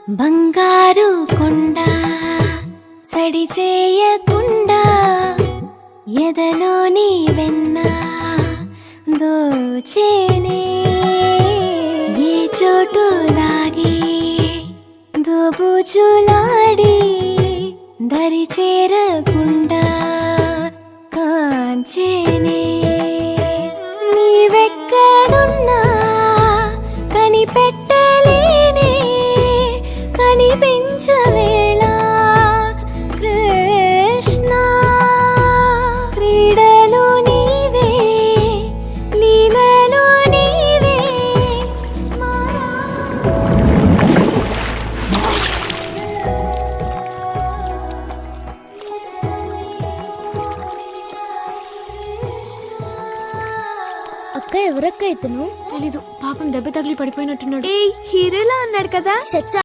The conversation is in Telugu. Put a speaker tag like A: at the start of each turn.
A: బంగారు కొండ సడి చేయకుండా ఎదలోని వెన్న దోచేనే ఏ చోటు లాగి దోబుచులాడి దరి చేరకుండా కాంచేనే నీవెక్కడున్నా కనిపెట్టలేనే కనిపించవేళ కృష్ణ క్రీడలు నీవే లీలలు నీవే
B: అక్క ఎవరక్క ఇతను?
C: తెలీదు, పాపం దెబ్బ తగిలి పడిపోయినట్టున్నాడు.
A: హీరోలా ఉన్నాడు కదా.
B: చచ్చా